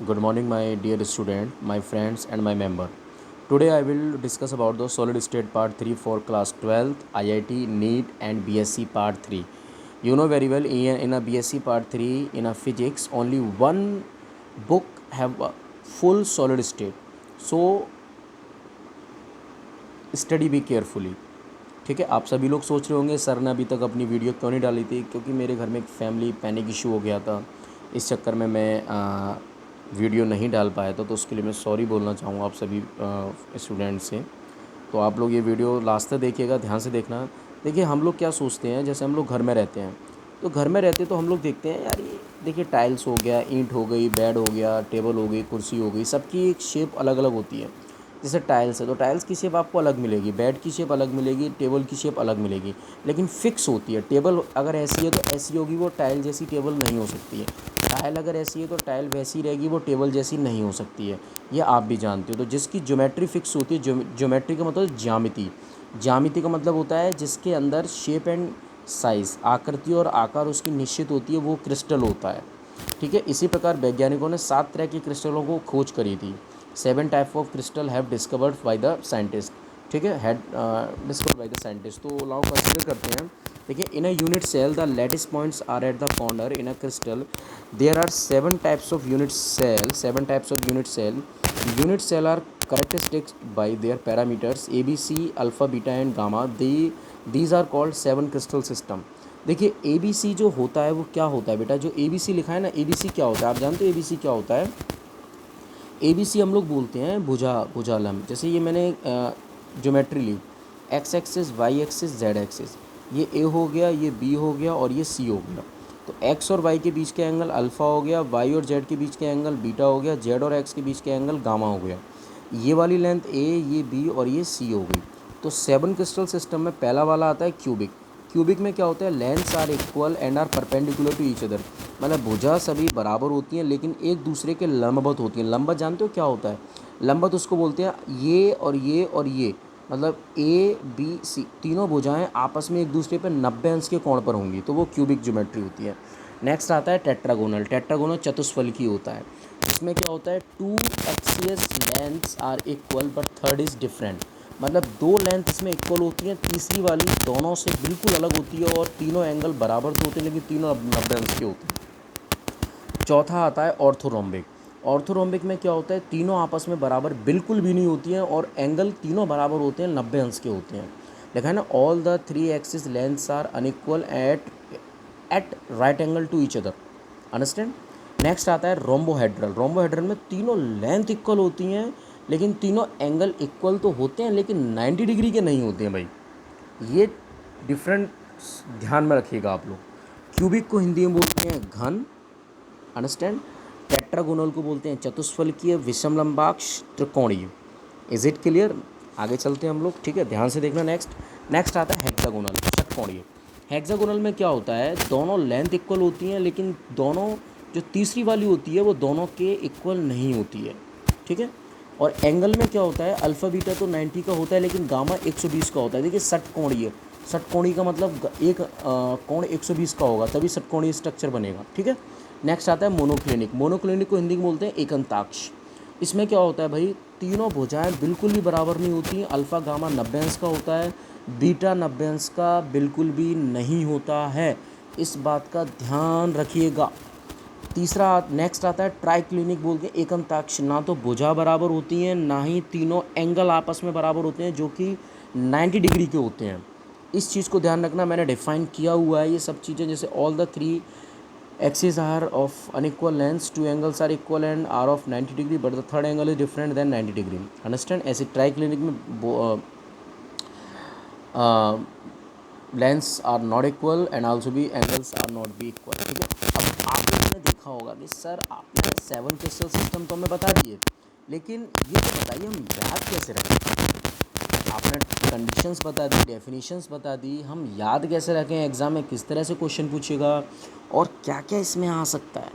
Good morning, my dear student, my friends, and my member. Today, I will discuss about the solid state part 3 for class 12th, IIT, NEET, and BSc part 3. You know very well in a BSc part 3 in a physics, only one book have a full solid state. So, study be carefully. ठीक है, आप सभी लोग सोच रहे होंगे sir ने अभी तक अपनी वीडियो क्यों नहीं डाली थी, क्योंकि मेरे घर में एक फैमिली पैनिक इशू हो गया था। इस चक्कर में मैं वीडियो नहीं डाल पाया था, तो उसके लिए मैं सॉरी बोलना चाहूँगा आप सभी स्टूडेंट से। तो आप लोग ये वीडियो लास्ट तक देखिएगा, ध्यान से देखना। देखिए हम लोग क्या सोचते हैं, जैसे हम लोग घर में रहते हैं, तो घर में रहते तो हम लोग देखते हैं यार ये देखिए टाइल्स हो गया, ईंट हो गई, बेड हो गया, टेबल हो गई, कुर्सी हो गई, सबकी एक शेप अलग अलग होती है। जैसे टाइल्स है तो टाइल्स की शेप आपको अलग मिलेगी, बेड की शेप अलग मिलेगी, टेबल की शेप अलग मिलेगी, लेकिन फिक्स होती है। टेबल अगर ऐसी है तो ऐसी होगी, वो टाइल जैसी टेबल नहीं हो सकती है। टाइल अगर ऐसी है तो टाइल वैसी रहेगी, वो टेबल जैसी नहीं हो सकती है। ये आप भी जानते हो। तो जिसकी ज्योमेट्री फिक्स होती है, ज्योमेट्री का मतलब ज्यामिति, ज्यामिति का मतलब होता है जिसके अंदर शेप एंड साइज़, आकृति और आकार उसकी निश्चित होती है, वो क्रिस्टल होता है। ठीक है, इसी प्रकार वैज्ञानिकों ने 7 तरह के क्रिस्टलों को खोज करी थी। 7 type of crystal have discovered by the scientist. ठीक है, had discovered by the scientist. तो नाउ कंसिडर करते हैं। देखिए, in a unit cell the lattice points are at the corner in a crystal. There are 7 types of unit cell, 7 types of unit cell. Unit cell are characteristics by their parameters A, B, C, alpha, beta and gamma. These are called 7 crystal system. देखिए A B C जो होता है वो क्या होता है बेटा, जो ए बी सी लिखा है ना, ए बी सी क्या होता है आप जानते हो? ए बी सी क्या होता है? ए बी सी हम लोग बोलते हैं भुजालम। जैसे ये मैंने ज्योमेट्री ली, X axis, Y axis, Z axis, ये ए हो गया, ये बी हो गया और ये सी हो गया। तो एक्स और वाई के बीच के एंगल अल्फ़ा हो गया, वाई और जेड के बीच के एंगल बीटा हो गया, जेड और एक्स के बीच के एंगल गामा हो गया। ये वाली लेंथ ए, ये बी और ये सी हो गई। तो 7 क्रिस्टल सिस्टम में पहला वाला आता है क्यूबिक। क्यूबिक में क्या होता है? Lengths are equal and are perpendicular to each other. मतलब भुजा सभी बराबर होती हैं लेकिन एक दूसरे के लंबवत होती हैं। लंबवत जानते हो क्या होता है? लंबवत उसको बोलते हैं ये और ये और ये, मतलब ए बी सी तीनों भुजाएं आपस में एक दूसरे पर 90 अंश के कोण पर होंगी, तो वो क्यूबिक ज्योमेट्री होती है। नेक्स्ट आता है टेट्रागोनल। टेट्रागोनल चतुष्फलकी होता है। इसमें क्या होता है? 2 axis lengths are equal but third is different. मतलब 2 लेंथ इसमें इक्वल होती हैं, तीसरी वाली दोनों से बिल्कुल अलग होती है, और तीनों एंगल बराबर तो होते हैं लेकिन तीनों 90 अंश के होते हैं। चौथा आता है ऑर्थोरोम्बिक। ऑर्थोरोम्बिक में क्या होता है? तीनों आपस में बराबर बिल्कुल भी नहीं होती हैं और एंगल तीनों बराबर होते हैं, 90 अंश के होते हैं। देखा है ना, all the 3 axis lengths are unequal at right angle to each other. Understand? Next आता है रोम्बोहेड्रल। रोम्बोहेड्रल में तीनों लेंथ इक्वल होती हैं लेकिन तीनों एंगल इक्वल तो होते हैं लेकिन 90 डिग्री के नहीं होते हैं भाई। ये डिफरेंट ध्यान में रखिएगा आप लोग। क्यूबिक को हिंदी में बोलते हैं घन। अंडरस्टैंड? टेट्रागोनल को बोलते हैं चतुष्फलकीय, विषमलंबाक्ष, त्रिकोणीय। Is it clear? आगे चलते हैं हम लोग, ठीक है, ध्यान से देखना। नेक्स्ट नेक्स्ट आता है हेक्सागोनल, षटकोणीय। हेक्सागोनल में क्या होता है? दोनों लेंथ इक्वल होती हैं लेकिन दोनों, जो तीसरी वाली होती है वो दोनों के इक्वल नहीं होती है। ठीक है, और एंगल में क्या होता है? अल्फ़ा बीटा तो 90 का होता है लेकिन गामा 120 का होता है। देखिए षटकोणीय, षटकोणीय का मतलब एक कोण 120 का होगा तभी षटकोणीय स्ट्रक्चर बनेगा। ठीक है, नेक्स्ट आता है मोनोक्लिनिक। मोनोक्लिनिक को हिंदी में बोलते हैं एकंताक्ष। इसमें क्या होता है भाई? तीनों भुजाएं बिल्कुल भी बराबर नहीं होती। अल्फ़ा गामा 90 अंश का होता है, बीटा 90 अंश का बिल्कुल भी नहीं होता है। इस बात का ध्यान रखिएगा। तीसरा नेक्स्ट आता है ट्राइक्लिनिक बोल के एकंताक्ष। ना तो भुजा बराबर होती हैं ना ही तीनों एंगल आपस में बराबर होते हैं, जो कि 90 डिग्री के होते हैं। इस चीज़ को ध्यान रखना, मैंने डिफाइन किया हुआ है ये सब चीज़ें। जैसे all the 3 axis are of unequal lengths, 2 angles are equal and are of 90 degree but the third angle is different then 90 degree. Understand? ऐसे ट्राइक्लिनिक में lengths are not equal and also भी angles are not be equal. ठीक है, अब आप लोगों ने देखा होगा कि सर आपने 7 क्रिस्टल सिस्टम तो हमें बता दिए, लेकिन ये तो बताइए हम याद कैसे रखें? आपने कंडीशंस बता दी, डेफिनेशंस बता दी, हम याद कैसे रखें? एग्ज़ाम में किस तरह से क्वेश्चन पूछेगा और क्या क्या इसमें आ सकता है?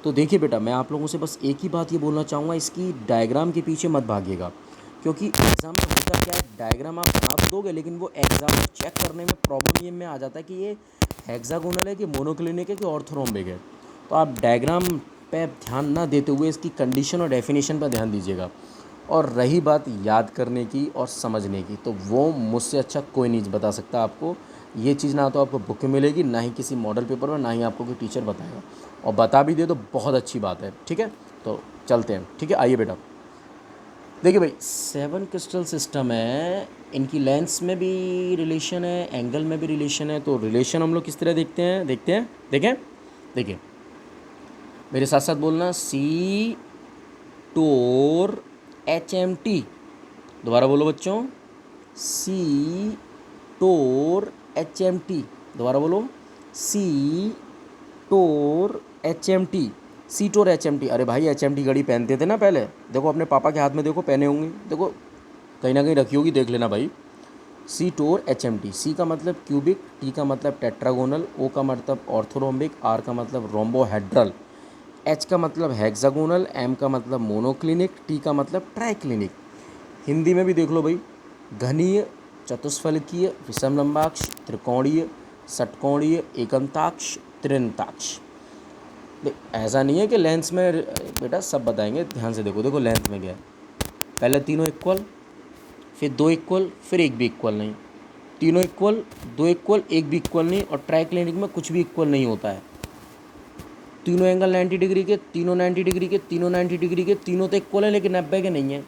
तो देखिए बेटा, मैं आप लोगों से बस एक ही बात ये बोलना चाहूँगा, इसकी डायग्राम के पीछे मत भागिएगा, क्योंकि एग्ज़ाम में होता क्या है, डायग्राम आप बना तो दोगे लेकिन वो एग्ज़ाम में चेक करने में प्रॉब्लम ये में आ जाता है कि ये हेक्सागोनल है कि मोनोक्लिनिक है कि ऑर्थोरोम्बिक है। तो आप डायग्राम पे ध्यान ना देते हुए इसकी कंडीशन और डेफिनेशन पर ध्यान दीजिएगा। और रही बात याद करने की और समझने की, तो वो मुझसे अच्छा कोई नहीं बता सकता आपको। ये चीज़ ना तो आपको बुक में मिलेगी, ना ही किसी मॉडल पेपर में, ना ही आपको कोई टीचर बताएगा। और बता भी दे तो बहुत अच्छी बात है, ठीक है। तो चलते हैं, ठीक है, आइए बेटा। देखिए भाई, 7 क्रिस्टल सिस्टम है, इनकी लेंस में भी रिलेशन है, एंगल में भी रिलेशन है। तो रिलेशन हम लोग किस तरह देखते हैं देखें। देखिए मेरे साथ साथ बोलना, सी टोर HMT। दोबारा बोलो बच्चों, सी टोर HMT। दोबारा बोलो, सी टोर HMT। सी टोर HMT। अरे भाई, HMT घड़ी पहनते थे ना पहले, देखो अपने पापा के हाथ में, देखो पहने होंगे, देखो कहीं ना कहीं रखी होगी, देख लेना भाई। सी टोर HMT। सी का मतलब क्यूबिक, टी का मतलब टेट्रागोनल, ओ का मतलब ऑर्थोरोम्बिक, आर का मतलब रोम्बोहेड्रल, एच का मतलब हेक्सागोनल, एम का मतलब मोनोक्लिनिक, टी का मतलब ट्राइक्लिनिक। हिंदी में भी देख लो भाई, घनीय, चतुष्फलकीय, विषमलंबाक्ष, त्रिकोणीय, षटकोणीय, एकंताक्ष, त्रिंताक्ष। देख ऐसा नहीं है कि लेंस में बेटा सब बताएंगे, ध्यान से देखो। देखो लेंथ में क्या है, पहले तीनों इक्वल, फिर दो इक्वल, फिर एक भी इक्वल नहीं, तीनों इक्वल, दो इक्वल, एक भी इक्वल नहीं, और ट्राइक्लिनिक में कुछ भी इक्वल नहीं होता है। तीनों एंगल 90 डिग्री के, तीनों 90 डिग्री के, तीनों 90 डिग्री के, तीनों तो इक्वल है लेकिन 90 के नहीं है।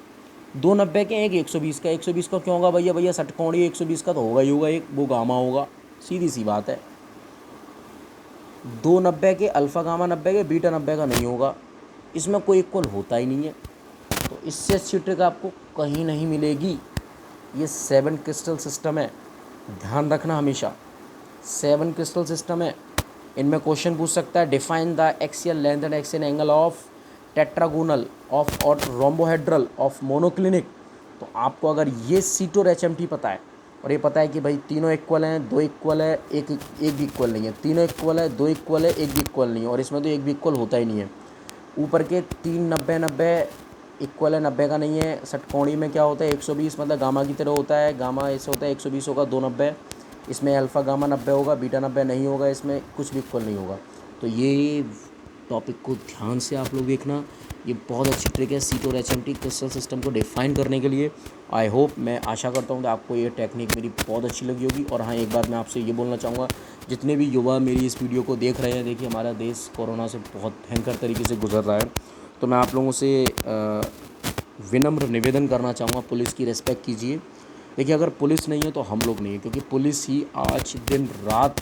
दो 90 के, एक 120 का। 120 का क्यों होगा भैया? भैया षटकोणीय 120 का तो होगा ही होगा, एक वो गामा होगा, सीधी सी बात है। दो 90 के, अल्फ़ा गामा 90 के, बीटा 90 का नहीं होगा, इसमें कोई इक्वल होता ही नहीं है। तो इससे अच्छी ट्रिक आपको कहीं नहीं मिलेगी। ये 7 क्रिस्टल सिस्टम है, ध्यान रखना हमेशा। 7 क्रिस्टल सिस्टम है, इनमें क्वेश्चन पूछ सकता है, define the axial length and axial angle of tetragonal of और रोम्बोहेड्रल ऑफ मोनोक्लिनिक। तो आपको अगर ये सी टोर HMT पता है, और ये पता है कि भाई तीनों इक्वल हैं, दो इक्वल है, एक भी इक्वल नहीं है, तीनों इक्वल है, दो इक्वल है, एक भी इक्वल नहीं है, और इसमें तो एक भी इक्वल होता ही नहीं है। ऊपर के 3 90 इक्वल है, 90 का नहीं है। षटकोणी में क्या होता है, 120 मतलब गामा की तरह होता है, गामा ऐसे होता है, 120 होगा, 2 90, इसमें अल्फ़ा गामा 90 होगा, बीटा 90 नहीं होगा, इसमें कुछ भी इक्वल नहीं होगा। तो ये टॉपिक को ध्यान से आप लोग देखना, ये बहुत अच्छी ट्रिक है सी टोर HMT क्रिस्टल सिस्टम को डिफाइन करने के लिए। आई होप, मैं आशा करता हूँ कि आपको ये टेक्निक मेरी बहुत अच्छी लगी होगी। और हाँ, एक बात मैं आपसे ये बोलना चाहूँगा, जितने भी युवा मेरी इस वीडियो को देख रहे हैं, देखिए हमारा देश कोरोना से बहुत भयंकर तरीके से गुजर रहा है। तो मैं आप लोगों से विनम्र निवेदन करना चाहूँगा, पुलिस की रिस्पेक्ट कीजिए। देखिए अगर पुलिस नहीं है तो हम लोग नहीं है, क्योंकि पुलिस ही आज दिन रात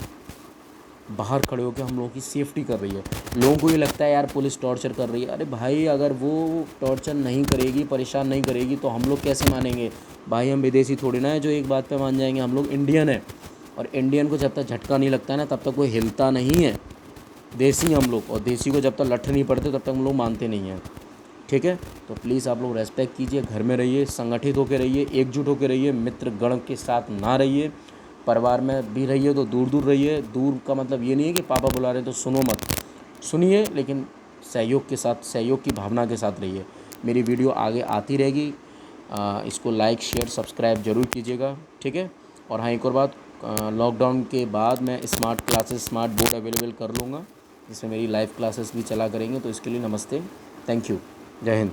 बाहर खड़े होकर हम लोगों की सेफ्टी कर रही है। लोगों को ये लगता है यार पुलिस टॉर्चर कर रही है, अरे भाई अगर वो टॉर्चर नहीं करेगी, परेशान नहीं करेगी, तो हम लोग कैसे मानेंगे? भाई हम विदेशी थोड़ी ना है जो एक बात पे मान जाएंगे, हम लोग इंडियन है, और इंडियन को जब तक झटका नहीं लगता है ना, तब तक कोई हिलता नहीं है। देसी हम लोग, और देसी को जब तक लठ नहीं पड़ते तब तक हम लोग मानते नहीं हैं, ठीक है। तो प्लीज़ आप लोग रेस्पेक्ट कीजिए, घर में रहिए, संगठित होकर रहिए, एकजुट होकर रहिए, मित्र गण के साथ ना रहिए, परिवार में भी रहिए तो दूर दूर रहिए। दूर का मतलब ये नहीं है कि पापा बुला रहे हैं तो सुनो मत, सुनिए, लेकिन सहयोग के साथ, सहयोग की भावना के साथ रहिए। मेरी वीडियो आगे आती रहेगी, इसको लाइक शेयर सब्सक्राइब जरूर कीजिएगा, ठीक है। और हाँ, एक और बात, लॉकडाउन के बाद मैं smart classes, smart board available कर लूँगा, जिसमें मेरी लाइव क्लासेस भी चला करेंगे। तो इसके लिए नमस्ते, थैंक यू, जय हिंद।